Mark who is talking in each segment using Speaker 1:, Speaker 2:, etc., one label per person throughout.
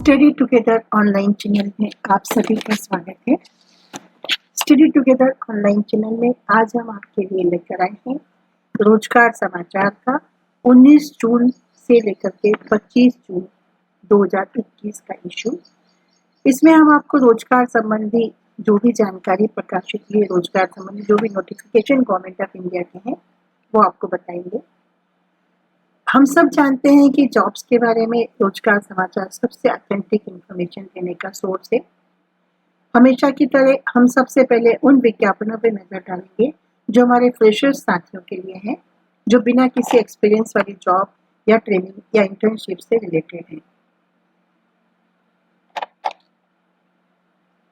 Speaker 1: Study together online channel में आप सभी का स्वागत है। स्टडी टुगेदर ऑनलाइन चैनल में आज हम आपके लिए लेकर आए हैं रोजगार समाचार का 19 जून से लेकर के 25 जून 2021 का इशू। इसमें हम आपको रोजगार संबंधी जो भी जानकारी प्रकाशित हुई, रोजगार संबंधी जो भी नोटिफिकेशन गवर्नमेंट ऑफ इंडिया के हैं वो आपको बताएंगे। हम सब जानते हैं कि जॉब्स के बारे में रोजगार समाचार सबसे ऑथेंटिक इंफॉर्मेशन देने का सोर्स है। हमेशा की तरह हम सबसे पहले उन विज्ञापनों पर नजर डालेंगे जो हमारे फ्रेशर्स साथियों के लिए हैं, जो बिना किसी एक्सपीरियंस वाली जॉब या ट्रेनिंग या इंटर्नशिप से रिलेटेड है।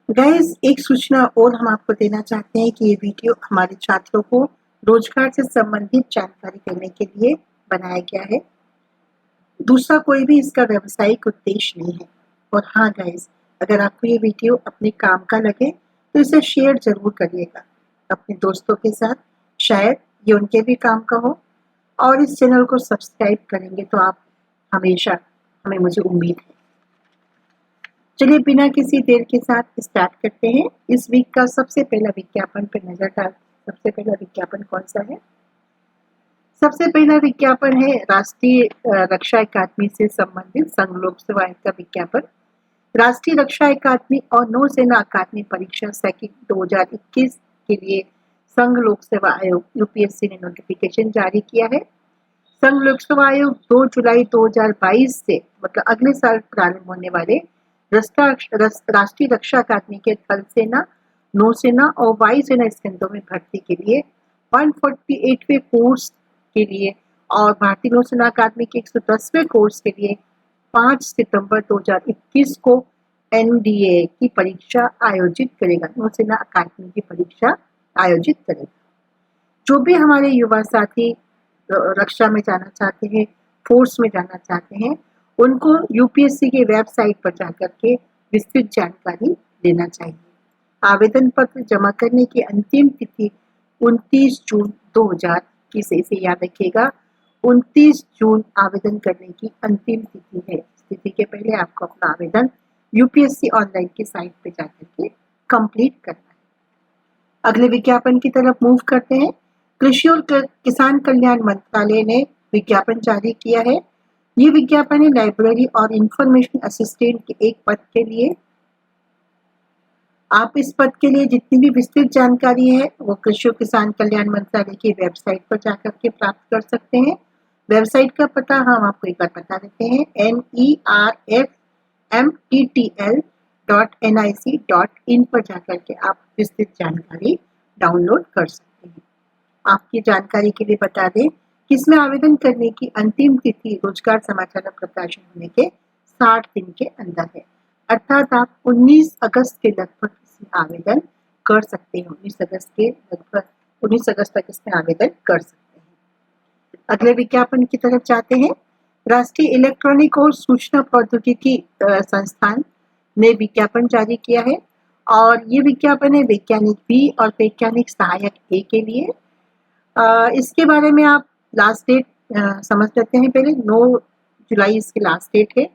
Speaker 1: गाइस, एक सूचना और हम आपको देना चाहते हैं कि ये वीडियो हमारे छात्रों को रोजगार से संबंधित जानकारी देने के लिए बनाया गया है। दूसरा कोई भी इसका व्यावसायिक उद्देश्य नहीं है। और हाँ गाइस, अगर आपको ये वीडियो अपने काम का लगे तो इसे शेयर जरूर करिएगा अपने दोस्तों के साथ, शायद ये उनके भी काम का हो। और इस चैनल को सब्सक्राइब करेंगे तो आप हमेशा, हमें मुझे उम्मीद है। चलिए बिना किसी देर के साथ स्टार्ट करते हैं। इस वीक का सबसे पहला विज्ञापन पर नजर डाल। सबसे पहला विज्ञापन कौन सा है? सबसे पहला विज्ञापन है राष्ट्रीय रक्षा अकादमी से संबंधित संघ लोक सेवा आयोग का विज्ञापन। राष्ट्रीय रक्षा अकादमी और नौसेना अकादमी परीक्षा सैकिक 2021 के लिए संघ लोक सेवा आयोग यूपीएससी ने नोटिफिकेशन जारी किया है। संघ लोक सेवा आयोग 2 जुलाई 2022 से मतलब अगले साल प्रारंभ होने वाले राष्ट्रीय रक्षा अकादमी के थल सेना, नौसेना और वायुसेना स्कंदों में भर्ती के लिए 148वें कोर्स के लिए और भारतीय नौसेना अकादमी के 110वें कोर्स के लिए 5 सितंबर 2021 को एनडीए की परीक्षा आयोजित करेगा। नौसेना अकादमी की परीक्षा आयोजित करेगा। जो भी हमारे युवा साथी रक्षा में जाना चाहते हैं, फोर्स में जाना चाहते हैं, उनको यूपीएससी के वेबसाइट पर जाकर के विस्तृत जानकारी लेना चाहिए। आवेदन पत्र जमा करने की अंतिम तिथि 29 जून 2021, इसे याद रखिएगा, 29 जून आवेदन करने की अंतिम तिथि है। तिथि के पहले आपको अपना आवेदन यूपीएससी ऑनलाइन की साइट पे जाकर के कंप्लीट करना है। अगले विज्ञापन की तरफ मूव करते हैं। कृषि और किसान कल्याण मंत्रालय ने विज्ञापन जारी किया है। ये विज्ञापन है लाइब्रेरी और इंफॉर्मेशन असिस्टेंट के एक पद के लिए। आप इस पद के लिए जितनी भी विस्तृत जानकारी है वो कृषि और किसान कल्याण मंत्रालय की वेबसाइट पर जाकर के प्राप्त कर सकते हैं। वेबसाइट का पता हम आपको एक बार बता देते हैं, nerfmttl.nic.in पर जाकर के आप विस्तृत जानकारी डाउनलोड कर सकते हैं। आपकी जानकारी के लिए बता दें कि इसमें आवेदन करने की अंतिम तिथि रोजगार समाचार प्रकाशन होने के 60 दिन के अंदर है, अर्थात आप 19 अगस्त के लगभग इसमें आवेदन कर सकते हैं। 19 अगस्त तक इसमें आवेदन कर सकते हैं। अगले विज्ञापन की तरफ जाते हैं। राष्ट्रीय इलेक्ट्रॉनिक और सूचना प्रौद्योगिकी संस्थान ने विज्ञापन जारी किया है और ये विज्ञापन है वैज्ञानिक बी और वैज्ञानिक सहायक ए के लिए। इसके बारे में आप लास्ट डेट समझ लेते हैं। पहले 9 जुलाई इसकी लास्ट डेट है।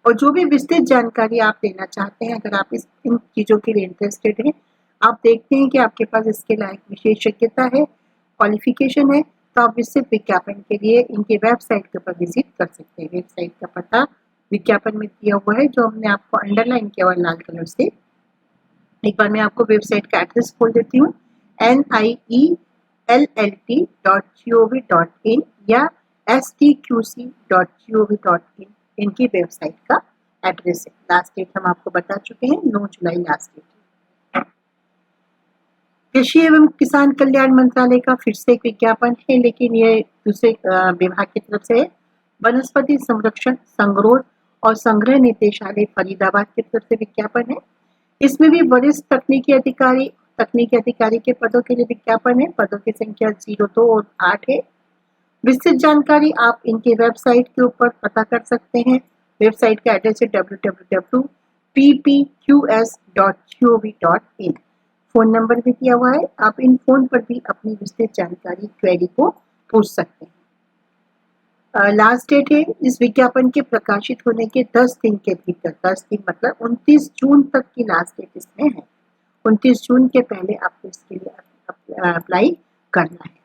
Speaker 1: और जो भी विस्तृत जानकारी आप लेना चाहते हैं, अगर आप इन चीज़ों के लिए इंटरेस्टेड हैं, आप देखते हैं कि आपके पास इसके लायक विशेषज्ञता है, क्वालिफिकेशन है, तो आप विस्तृत विज्ञापन के लिए इनके वेबसाइट के ऊपर विजिट कर सकते हैं। वेबसाइट का पता विज्ञापन में दिया हुआ है, जो हमने आपको अंडरलाइन किया हुआ लाल कलर से। एक बार मैं आपको वेबसाइट का एड्रेस खोल देती हूँ, niellt.gov.in या stqc.gov.in इनकी वेबसाइट का एड्रेस है। लास्ट डेट हम आपको बता चुके हैं, 9 जुलाई लास्ट डेट है। कृषि एवं किसान कल्याण मंत्रालय का फिर से एक विज्ञापन है, लेकिन ये दूसरे विभाग की तरफ से है। वनस्पति संरक्षण, संगरोध और संग्रह निदेशालय फरीदाबाद की तरफ से विज्ञापन है। इसमें भी वरिष्ठ तकनीकी अधिकारी के पदों के लिए विज्ञापन है। पदों की संख्या 0, 2 और 8 है। विस्तृत जानकारी आप इनके वेबसाइट के ऊपर पता कर सकते हैं। वेबसाइट का एड्रेस है www.ppqs.gov.in। फोन नंबर भी दिया हुआ है, आप इन फोन पर भी अपनी विस्तृत जानकारी क्वेरी को पूछ सकते हैं। लास्ट डेट है इस विज्ञापन के प्रकाशित होने के 10 दिन के भीतर, 10 दिन मतलब 29 जून तक की लास्ट डेट इसमें है। 29 जून के पहले आपको इसके लिए अप्लाई करना है।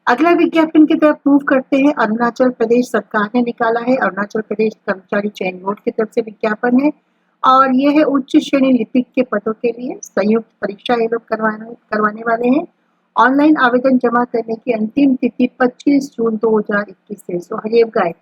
Speaker 1: अगला विज्ञापन की तरफ मूव करते हैं। अरुणाचल प्रदेश सरकार ने निकाला है, अरुणाचल प्रदेश कर्मचारी चयन बोर्ड की तरफ से विज्ञापन है और यह है उच्च श्रेणी लिपिक के पदों के लिए संयुक्त परीक्षा ये लोग करवाने वाले हैं। ऑनलाइन आवेदन जमा करने की अंतिम तिथि 25 जून 2021 है। सो हरिएव गाय,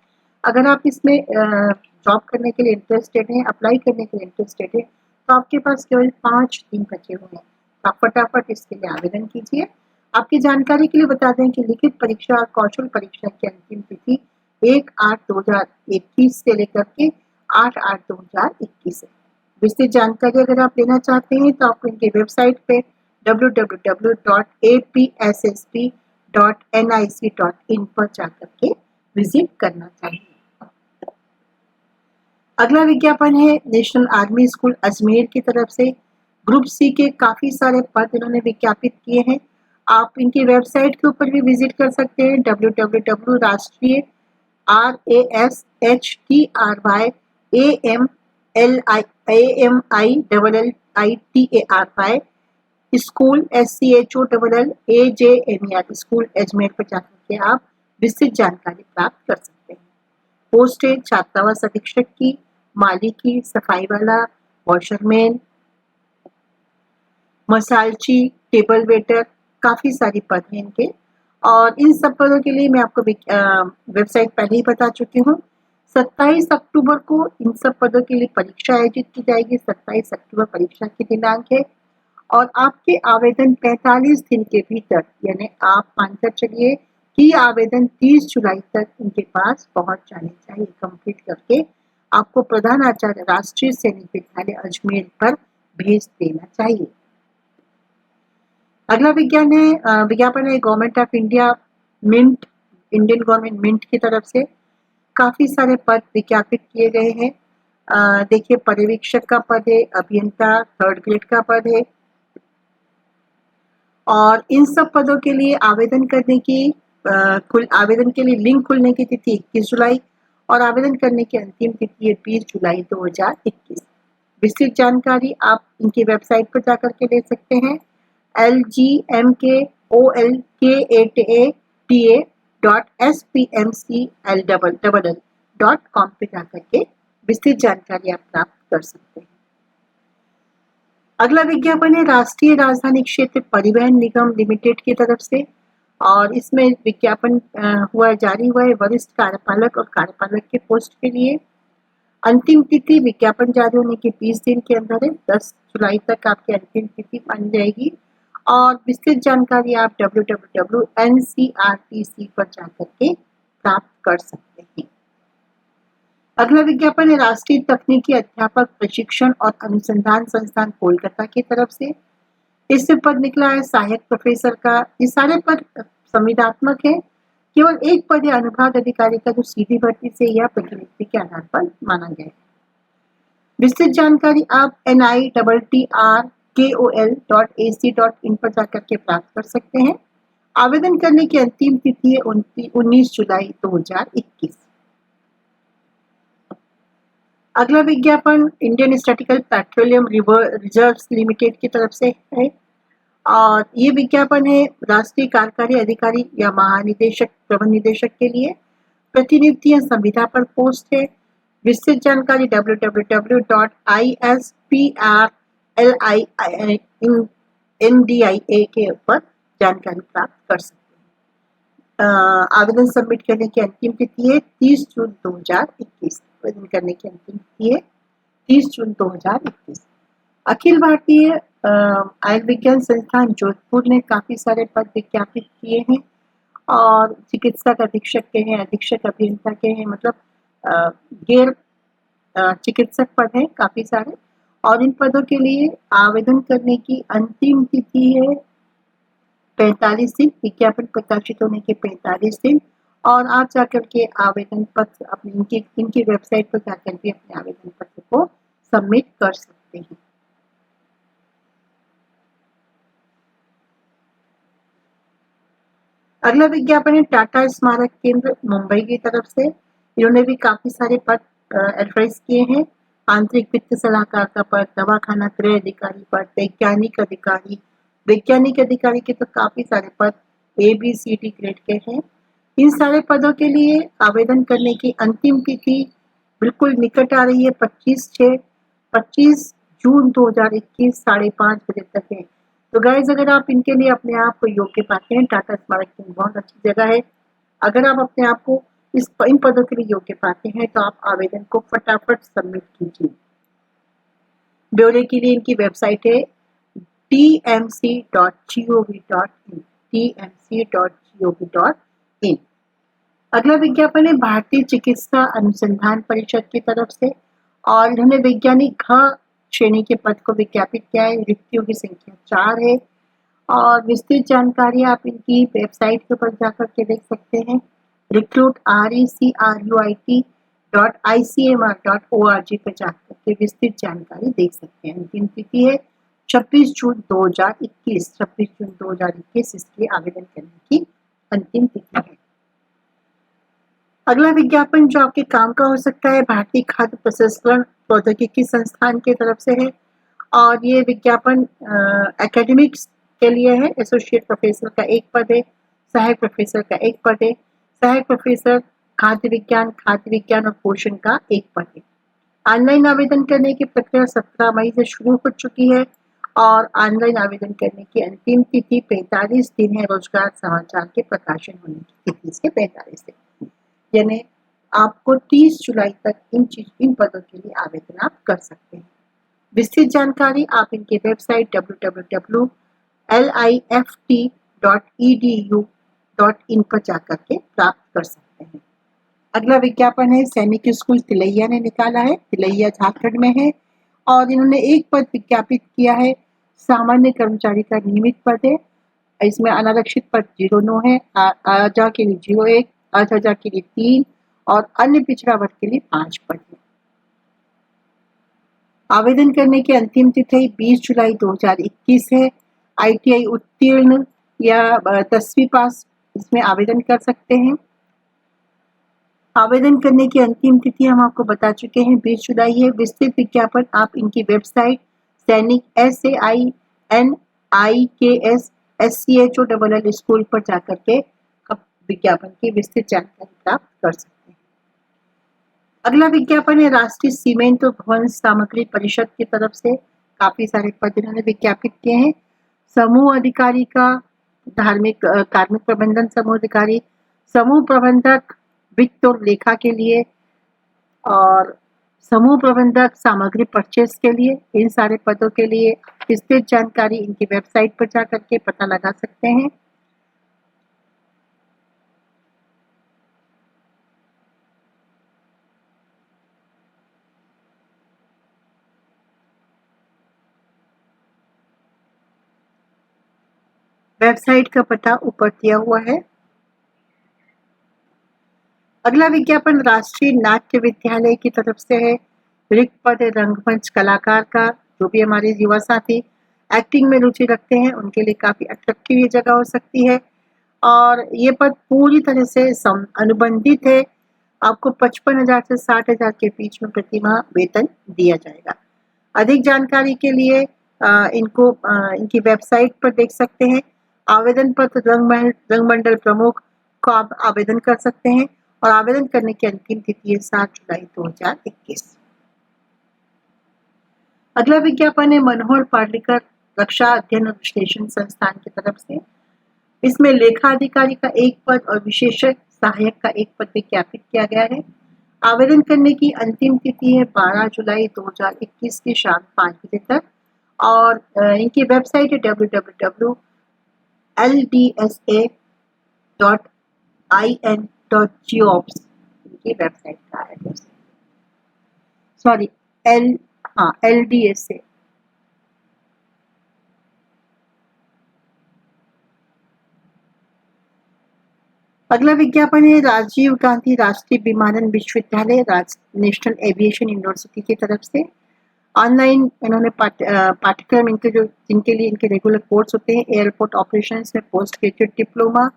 Speaker 1: अगर आप इसमें जॉब करने के लिए इंटरेस्टेड हैं, अप्लाई करने के लिए इंटरेस्टेड है, तो आपके पास केवल 5 दिन बचे हुए हैं। आप फटाफट इसके लिए आवेदन कीजिए। आपकी जानकारी के लिए बता दें कि लिखित परीक्षा और कौशल परीक्षा की अंतिम तिथि 1/8/2021 से लेकर के 8/8/2021 है। विस्तृत जानकारी अगर आप लेना चाहते हैं तो आपको इनकी वेबसाइट पे www.apssp.nic.in पर जाकर के विजिट करना चाहिए। अगला विज्ञापन है नेशनल आर्मी स्कूल अजमेर की तरफ से। ग्रुप सी के काफी सारे पद इन्होंने विज्ञापित किए हैं। आप इनकी वेबसाइट के ऊपर भी विजिट कर सकते हैं www राष्ट्रीय RASHTRYAMLITARY school SCHOLLAJMER school Ajmer पर जाकर के आप विस्तृत जानकारी प्राप्त कर सकते हैं। पोस्ट है छात्रावास अधीक्षक की, माली की, सफाई वाला, वॉशरमैन, मसालची, टेबल वेटर, काफी सारी पद हैं इनके और इन सब पदों के लिए मैं आपको वेबसाइट पहले ही बता चुकी हूँ। 27 अक्टूबर को इन सब पदों के लिए परीक्षा आयोजित की जाएगी। 27 अक्टूबर परीक्षा की दिनांक है और आपके आवेदन 45 दिन के भीतर, यानी आप मानकर चलिए कि आवेदन 30 जुलाई तक इनके पास पहुंच जाने चाहिए। कंप्लीट करके आपको प्रधानाचार्य राष्ट्रीय सैनिक विद्यालय अजमेर पर भेज देना चाहिए। अगला विज्ञापन है government of India mint, Indian government mint की तरफ से काफी सारे पद विज्ञापित किए गए हैं। देखिए पर्यवेक्षक का पद है, अभियंता 3rd ग्रेड का पद है और इन सब पदों के लिए आवेदन करने की आवेदन के लिए लिंक खुलने की तिथि 21 जुलाई और आवेदन करने की अंतिम तिथि है 20 जुलाई 2021। विस्तृत जानकारी आप इनकी वेबसाइट पर जाकर के ले सकते हैं lgmkolkata.spmcll.com पे जाकर के विस्तृत जानकारी आप प्राप्त कर सकते हैं। अगला विज्ञापन है राष्ट्रीय राजधानी क्षेत्र परिवहन निगम लिमिटेड की तरफ से और इसमें विज्ञापन जारी हुआ है वरिष्ठ कार्यपालक और कार्यपालक के पोस्ट के लिए। अंतिम तिथि विज्ञापन जारी होने के 20 दिन के अंदर है। 10 जुलाई तक आपकी अंतिम तिथि बन जाएगी और विस्तृत जानकारी आप www.ncrtc पर जाकर के प्राप्त कर सकते हैं। अगला विज्ञापन है राष्ट्रीय तकनीकी अध्यापक प्रशिक्षण और अनुसंधान संस्थान कोलकाता की तरफ से। इससे पद निकला है सहायक प्रोफेसर का। ये सारे पद संविदात्मक है। केवल एक पद है अनुभाग अधिकारी का जो सीधी भर्ती से या प्रतिनियुक्ति के आधार पर माना गया है। विस्तृत जानकारी आप nitrrkol.ac.in पर जाकर के प्राप्त कर सकते हैं। आवेदन करने की अंतिम तिथि है 19 जुलाई 2021। अगला विज्ञापन Indian statistical petroleum reserves limited की तरफ से है और ये विज्ञापन है राष्ट्रीय कार्यकारी अधिकारी या महानिदेशक प्रबंध निदेशक के लिए। प्रतिनियुक्तियां संविदा पर पोस्ट है। विस्तृत जानकारी www.isprlindia के ऊपर जानकारी प्राप्त कर सकते हैं। आवेदन सबमिट करने की अंतिम तिथि है 30 जून 2021। आवेदन करने की अंतिम तिथि है 30 जून 2021। अखिल भारतीय आयुर्विज्ञान संस्थान जोधपुर ने काफी सारे पद विज्ञापित किए हैं और चिकित्सक अधीक्षक के हैं, अधीक्षक अभियंता के हैं, मतलब गैर चिकित्सक पद हैं काफी सारे और इन पदों के लिए आवेदन करने की अंतिम तिथि है 45 दिन। विज्ञापन प्रकाशित होने के 45 दिन और आप जाकर के आवेदन पत्र अपने इनकी वेबसाइट पर जाकर के अपने आवेदन पत्र को सबमिट कर सकते हैं। अगला विज्ञापन है टाटा स्मारक केंद्र मुंबई की तरफ से। इन्होंने भी काफी सारे पद एडवर्टाइज किए हैं। आंतरिक वित्त सलाहकार का पद, दवाखाना क्रय अधिकारी पद, वैज्ञानिक अधिकारी के तो काफी सारे पद ABCD ग्रेड के हैं। इन सारे पदों के लिए आवेदन करने की अंतिम तिथि बिल्कुल निकट आ रही है। 25 जून 2021 5:30 बजे तक है। तो गाइज, अगर आप इनके लिए अपने आप को योग्य पाते हैं, टाटा स्मारक केंद्र बहुत अच्छी जगह है। अगर आप अपने आप को इन पदों के लिए योग्य पाते हैं तो आप आवेदन को फटाफट सबमिट कीजिए। ब्यौरे के लिए इनकी वेबसाइट है tmc.gov.in tmc.gov.in। अगला विज्ञापन है भारतीय चिकित्सा अनुसंधान परिषद की तरफ से और इन्होंने वैज्ञानिक घ श्रेणी के पद को विज्ञापित किया है। रिक्तियों की संख्या 4 है और विस्तृत जानकारी आप इनकी वेबसाइट के ऊपर जाकर के देख सकते हैं। recruit.icmr.org पर जाकर के विस्तृत जानकारी देख सकते हैं। अंतिम तिथि है 26 जून 2021 इसके आवेदन करने की अंतिम तिथि है। अगला विज्ञापन जो आपके काम का हो सकता है भारतीय खाद्य प्रसंस्करण प्रौद्योगिकी संस्थान की तरफ से है और ये विज्ञापन एकेडमिक्स के लिए है। एसोसिएट प्रोफेसर का एक पद है, सहायक प्रोफेसर का एक पद है, सहायक प्रोफेसर खाद्य विज्ञान और पोषण का एक पद है। ऑनलाइन आवेदन करने की प्रक्रिया 17 मई से शुरू हो चुकी है और ऑनलाइन आवेदन करने की अंतिम तिथि 45 दिन है रोजगार समाचार के प्रकाशन होने की तिथि से 45 दिन, यानी आपको 30 जुलाई तक इन पदों के लिए आवेदन आप कर सकते हैं। विस्तृत जानकारी आप इनके वेबसाइट www.lift.edu.in पर जाकर के प्राप्त कर सकते हैं। अगला विज्ञापन है सैनिक स्कूल तिलैया ने निकाला है। तिलैया झारखंड में है और इन्होंने एक पद विज्ञापित किया है। सामान्य कर्मचारी का नियमित पद है। इसमें अनारक्षित पद 09 है, आजा के लिए 01, अर्धजा के लिए 3 और अन्य पिछड़ा वर्ग के लिए 5 पद है। आवेदन करने की अंतिम तिथि 20 जुलाई 2021 है। ITI उत्तीर्ण या 10वीं पास इसमें आवेदन कर सकते हैं। आवेदन करने की अंतिम तिथि हम आपको बता चुके हैं 20 जुलाई है। विस्तृत विज्ञापन आप इनकी वेबसाइट सैनिक SAINIKS स्कूल पर जाकर के विज्ञापन की विस्तृत जानकारी प्राप्त कर सकते हैं। अगला विज्ञापन है राष्ट्रीय सीमेंट और भवन सामग्री परिषद की तरफ से। काफी सारे पद इन्होंने विज्ञापित किए हैं। समूह अधिकारी का कार्मिक प्रबंधन समूह अधिकारी, समूह प्रबंधक वित्त और लेखा के लिए और समूह प्रबंधक सामग्री परचेस के लिए। इन सारे पदों के लिए विस्तृत जानकारी इनकी वेबसाइट पर जाकर के पता लगा सकते हैं। वेबसाइट का पता ऊपर दिया हुआ है। अगला विज्ञापन राष्ट्रीय नाट्य विद्यालय की तरफ से है। रिक्त पद रंगमंच कलाकार का। जो भी हमारे युवा साथी एक्टिंग में रुचि रखते हैं उनके लिए काफी अट्रैक्टिव ये जगह हो सकती है और ये पद पूरी तरह से अनुबंधित है। आपको 55,000 से 60,000 के बीच में प्रतिमाह वेतन दिया जाएगा। अधिक जानकारी के लिए इनकी वेबसाइट पर देख सकते हैं। आवेदन पत्र रंगमंडल प्रमुख को आप आवेदन कर सकते हैं और आवेदन करने की अंतिम तिथि है 7 जुलाई 2021। अगला विज्ञापन है मनोहर पार्लेकर रक्षा अध्ययन और विश्लेषण संस्थान की तरफ से। इसमें लेखा अधिकारी का एक पद और विशेषज्ञ सहायक का एक पद विज्ञापित किया गया है। आवेदन करने की अंतिम तिथि है 12 जुलाई 2021 की शाम 5 बजे तक और इनकी वेबसाइट है www.ldsa.in.jobs इनकी वेबसाइट का एड्रेस। LDSA। अगला विज्ञापन है राजीव गांधी राष्ट्रीय विमानन विश्वविद्यालय नेशनल एविएशन यूनिवर्सिटी की तरफ से। ऑनलाइन इन्होंने पाठ्यक्रम जिनके लिए इनके रेगुलर कोर्स होते हैं एयरपोर्ट ऑपरेशंस में पोस्ट ग्रेजुएट डिप्लोमा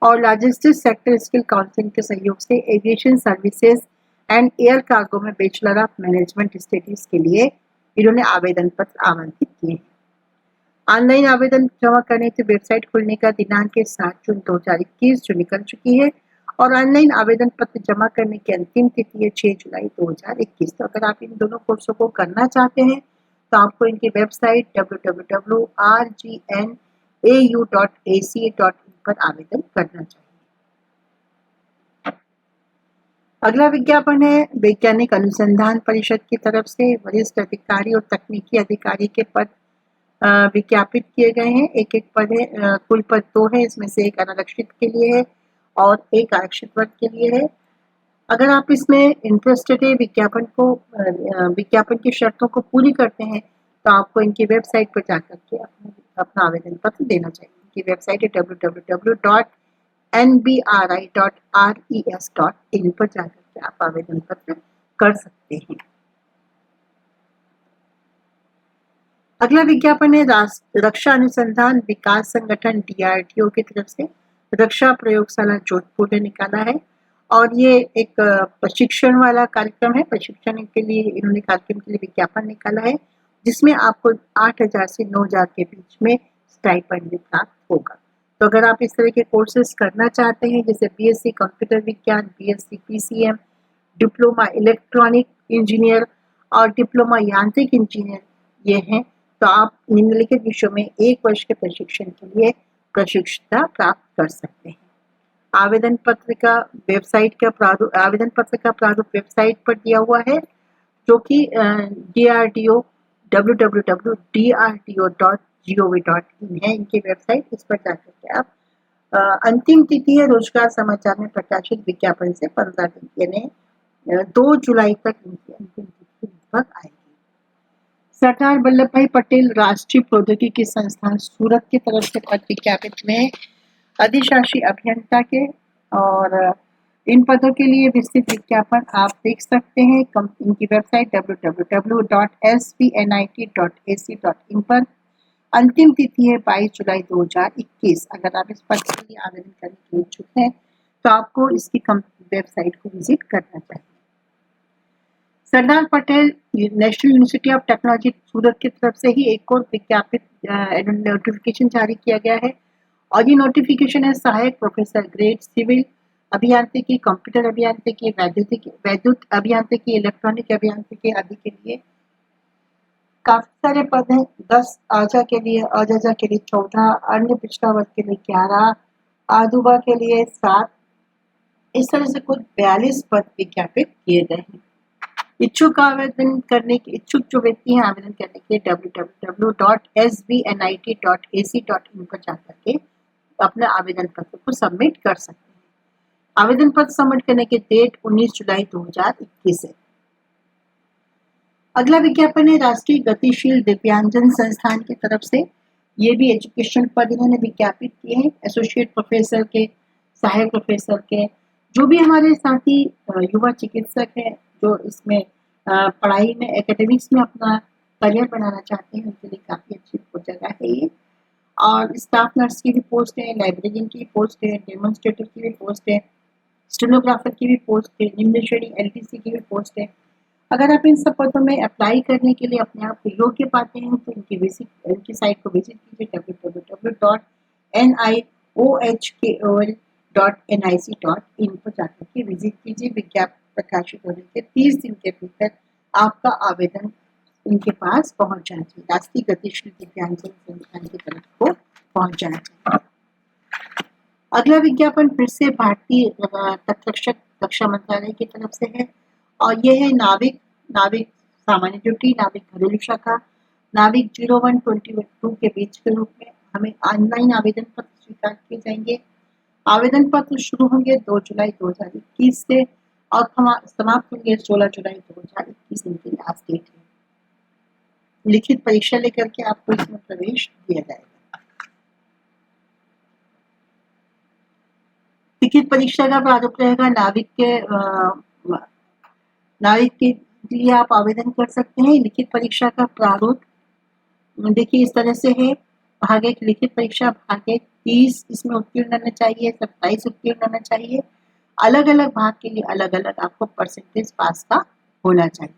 Speaker 1: और लॉजिस्टिक्स सेक्टर स्किल काउंसिल के सहयोग से aviation services and air cargo में बैचलर ऑफ मैनेजमेंट स्टडीज के लिए इन्होंने आवेदन पत्र आमंत्रित किए हैं। ऑनलाइन आवेदन जमा करने की वेबसाइट खुलने का दिनांक 7 जून 2021 जो निकल चुकी है और ऑनलाइन आवेदन पत्र जमा करने की अंतिम तिथि है 6 जुलाई 2021। तो अगर आप इन दोनों कोर्सों को करना चाहते हैं तो आपको इनकी वेबसाइट www.rgnau.ac.in पर आवेदन करना चाहिए। अगला विज्ञापन है वैज्ञानिक अनुसंधान परिषद की तरफ से वरिष्ठ अधिकारी और तकनीकी अधिकारी के पद विज्ञापित किए गए हैं। एक पद है, कुल पद 2 है, इसमें से एक अनारक्षित के लिए है और एक आरक्षित वर्ग के लिए है। अगर आप इसमें इंटरेस्टेड है, विज्ञापन की शर्तों को पूरी करते हैं तो आपको इनकी वेबसाइट पर जाकर के अपना आवेदन पत्र देना चाहिए। इनकी वेबसाइट है www.nbri.res.in पर जाकर के आप आवेदन पत्र कर सकते हैं। अगला विज्ञापन है रक्षा अनुसंधान विकास संगठन DRDO की तरफ से रक्षा प्रयोगशाला जोधपुर ने निकाला है और ये एक प्रशिक्षण वाला कार्यक्रम है। प्रशिक्षण के लिए इन्होंने कार्यक्रम के लिए विज्ञापन निकाला है जिसमें आपको 8,000 से 9,000 के बीच में स्टाइपेंड प्राप्त होगा। तो अगर आप इस तरह के कोर्सेज करना चाहते हैं जैसे BSc कंप्यूटर विज्ञान, BSc PCM, diploma electronic engineer और डिप्लोमा यांत्रिक इंजीनियर ये हैं, तो आप निम्नलिखित विषयों में 1 वर्ष के प्रशिक्षण के लिए प्रशिक्षुता प्राप्त कर सकते हैं। आवेदन पत्र का प्रारूप वेबसाइट पर दिया हुआ है जो कि DRDO www.drdo.gov.in है इनकी वेबसाइट। इस पर जाकर के आप अंतिम तिथि है रोजगार समाचार में प्रकाशित विज्ञापन से 15 दिन यानी 2 जुलाई तक इनकी अंतिम तिथि लगभग आएगी। सरदार वल्लभ भाई पटेल राष्ट्रीय प्रौद्योगिकी संस्थान सूरत की तरफ से पद विज्ञापित में अधिशासी अभियंता के और इन पदों के लिए विस्तृत विज्ञापन आप देख सकते हैं इनकी वेबसाइट www.svnit.ac.in पर। अंतिम तिथि है 22 जुलाई 2021। अगर आप इस पद के लिए आवेदन करने के इच्छुक हैं तो आपको इसकी वेबसाइट को विजिट करना चाहिए। Sardar Patel national university of technology Surat की तरफ से ही एक और विज्ञापित नोटिफिकेशन जारी किया गया है और ये नोटिफिकेशन है सहायक प्रोफेसर ग्रेड सिविल अभियांत्रिकी, कंप्यूटर अभियांत्रिकी, वैद्युत अभियांत्रिकी, इलेक्ट्रॉनिक अभियांत्रिकी आदि के लिए काफी सारे पद हैं। 10 आजा के लिए 14, अन्य पिछड़ा वर्ग के लिए 11, आदुबा के लिए 7, इस तरह से कुल 42 पद विज्ञापित किए गए हैं। इच्छुक जो व्यक्ति हैं आवेदन करने के लिए www.svnit.ac.in पर जाकर के अपने आवेदन पत्र को सबमिट कर सकते हैं। आवेदन पत्र सबमिट करने की डेट 19 जुलाई 2021 है। अगला विज्ञापन है राष्ट्रीय गतिशील दिव्यांजन संस्थान की तरफ से। ये भी एजुकेशन पद इन्होंने विज्ञापित किए हैं एसोसिएट प्रोफेसर के, सहायक प्रोफेसर के। जो भी हमारे साथी युवा चिकित्सक हैं जो इसमें पढ़ाई में एकेडमिक्स में अपना करियर बनाना चाहते हैं उनके लिए काफी अच्छी जगह है ये। और स्टाफ नर्स की भी पोस्ट है, लाइब्रेरियन की पोस्ट है, डेमोन्स्ट्रेटर की भी पोस्ट है, स्टेनोग्राफर की भी पोस्ट है, निम्न श्रेणी LTC की भी पोस्ट है। अगर आप इन सब पदों में अप्लाई करने के लिए अपने आप को योग्य पाते हैं तो इनकी साइट को विजिट कीजिए www.niohkol.nic.in पर जाकर के विजिट कीजिए। विज्ञापन प्रकाशित होने के 30 दिन के भीतर आपका आवेदन इनके पास पहुंच जाना चाहिए, राष्ट्रीय गतिशील दिव्यांजन संस्थान की तरफ को पहुंच जाना चाहिए। अगला विज्ञापन फिर से भारतीय तटरक्षक रक्षा मंत्रालय की तरफ से है और यह है नाविक सामान्य ड्यूटी, नाविक घरेलू शाखा, नाविक 01-22 के बीच के रूप में हमें ऑनलाइन आवेदन पत्र स्वीकार किए जाएंगे। आवेदन पत्र शुरू होंगे 2 जुलाई 2021 से और समाप्त होंगे 16 जुलाई 2021 इनकी लास्ट डेट है। लिखित परीक्षा लेकर के आपको इसमें प्रवेश दिया जाएगा। लिखित परीक्षा का प्रारूप रहेगा नाविक के लिए आप आवेदन कर सकते हैं। लिखित परीक्षा का प्रारूप देखिए इस तरह से है। भाग 1 लिखित परीक्षा, भाग 1 30 इसमें उत्तीर्ण होना चाहिए, 27 उत्तीर्ण होना चाहिए। अलग अलग भाग के लिए अलग अलग आपको परसेंटेज पास का होना चाहिए।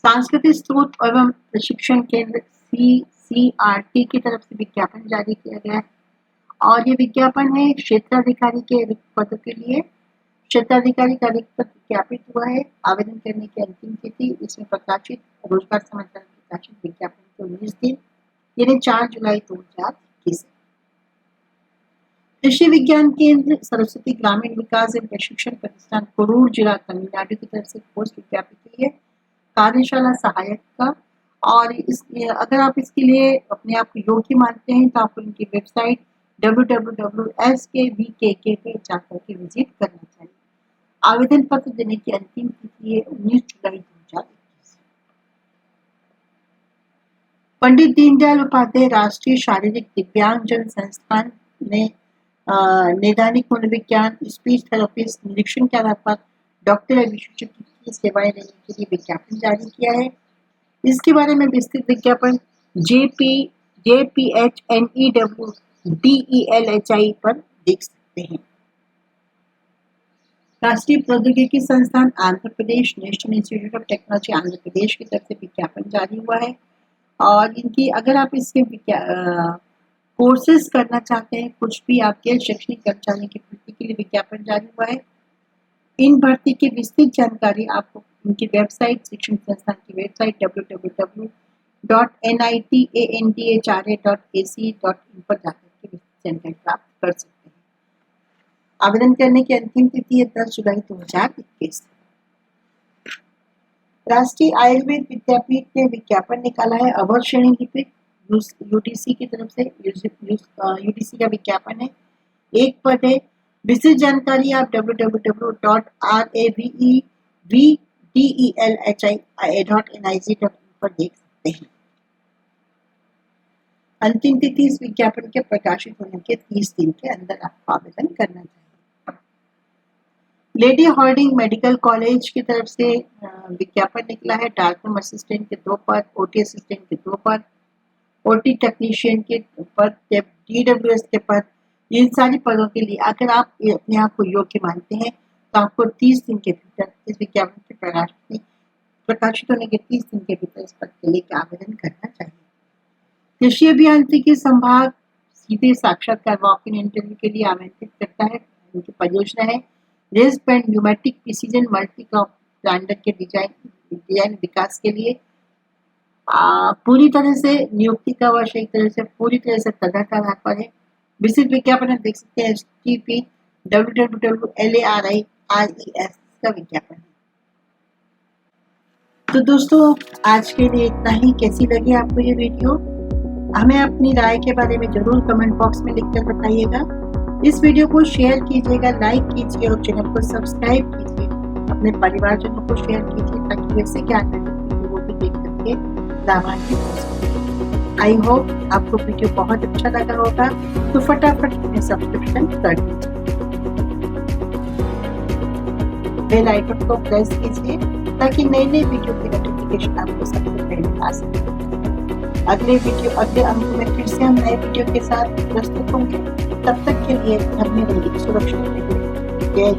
Speaker 1: सांस्कृतिक स्रोत एवं प्रशिक्षण केंद्र CCRT की तरफ से विज्ञापन जारी किया गया है और ये विज्ञापन है क्षेत्राधिकारी के रिक्त पद के लिए। क्षेत्राधिकारी का रिक्त पद विज्ञापित हुआ है। आवेदन करने की अंतिम तिथि इसमें प्रकाशित रोजगार समाचार में प्रकाशित विज्ञापन के 19 दिन यानी 4 जुलाई 2021। कृषि विज्ञान केंद्र सरस्वती ग्रामीण विकास एवं प्रशिक्षण प्रतिष्ठान कुरूर जिला तमिलनाडु की तरफ से पोस्ट विज्ञापित हुई है कार्यशाला सहायक का। और अगर आप इसके लिए अपने आप को योग्य मानते हैं तो आप उनकी वेबसाइट www.skvkk पे जाकर के विजिट करना चाहिए। आवेदन पत्र देने की अंतिम तिथि है 19 जुलाई 2021। पंडित दीनदयाल उपाध्याय राष्ट्रीय शारीरिक दिव्यांगजन संस्थान ने नैदानिक मनोविज्ञान, स्पीच थेरेपिस्ट निरीक्षण के आधार पर डॉक्टर या विशेषज्ञ की सेवाएं देने के लिए विज्ञापन जारी किया है। इसके बारे में विस्तृत विज्ञापन JPHNEWDELHI पर देख सकते हैं। राष्ट्रीय प्रौद्योगिकी संस्थान Andhra Pradesh, national institute of technology Andhra Pradesh की तरफ से विज्ञापन जारी हुआ है और इनकी अगर आप इसके कोर्सेज करना चाहते हैं, कुछ भी आपके शैक्षणिक कर्मचारियों की भर्ती के लिए विज्ञापन जारी हुआ है। इन भर्ती की विस्तृत जानकारी आपको उनकी वेबसाइट, शिक्षण संस्थान की वेबसाइट www.nitandhra.ac.in पर जाकर के विस्तृत जानकारी प्राप्त कर सकते हैं। आवेदन करने की अंतिम तिथि है 10 जुलाई 2021। राष्ट्रीय आयुर्वेद विद्यापीठ ने विज्ञापन निकाला है अवर श्रेणी लिपिक UDC की तरफ से। UDC का विज्ञापन है, एक पद है। विस्तृत जानकारी आप www.ravvedelihi.nic.in पर देख सकते हैं। अंतिम तिथि इस विज्ञापन के प्रकाशित होने के 30 दिन के अंदर आपको आवेदन करना चाहिए। लेडी हार्डिंग मेडिकल कॉलेज की तरफ से विज्ञापन निकला है डार्करूम असिस्टेंट के 2 पद, OT असिस्टेंट के 2 पद, OT टेक्नीशियन के पद, DWS के पद। इन सारी पदों के लिए अगर आप अपने आप को योग्य मानते हैं तो आपको 30 दिन के भीतर इस विज्ञापन के प्रकाशित होने के 30 दिन के भीतर इस पद के लिए आवेदन करना चाहिए। कृषि अभियांत्रिकी संभाग सीधे साक्षात्कार वॉक इन इंटरव्यू के लिए आमंत्रित करता है। उनकी परियोजना है raised bed pneumatic precision multi crop planter के डिजाइन विकास के लिए। पूरी तरह से नियुक्ति का वर्ष एक तरह से पूरी तरह से तदारक के आधार पर है। विस्तृत विज्ञापन देख सकते हैं HTTP www.LARIRES का विज्ञापन है। तो दोस्तों आज के लिए इतना ही। कैसी लगी आपको ये वीडियो? हमें अपनी राय के बारे में जरूर कमेंट बॉक्स में लिखकर बताइएगा। इस वीडियो को शेयर कीजिएगा, लाइक कीजिए और चैनल को सब्सक्राइब कीजिए। अपने परिवारजनों को शेयर कीजिए ताकि वैसे ज्ञान वीडियो वो भी देख करके लाभान्वित हो सके। आई होप आपको वीडियो बहुत अच्छा लगा होगा, तो फटाफट अपने सब्सक्रिप्शन कर दीजिए, बेल आइकन को प्रेस कीजिए ताकि नई नई वीडियो की नोटिफिकेशन आपको सबसे पहले आ सके। अगले अंक में फिर से हम नए वीडियो के साथ प्रस्तुत होंगे। तब तक के लिए घर में रहिए, सुरक्षित रहिए। जय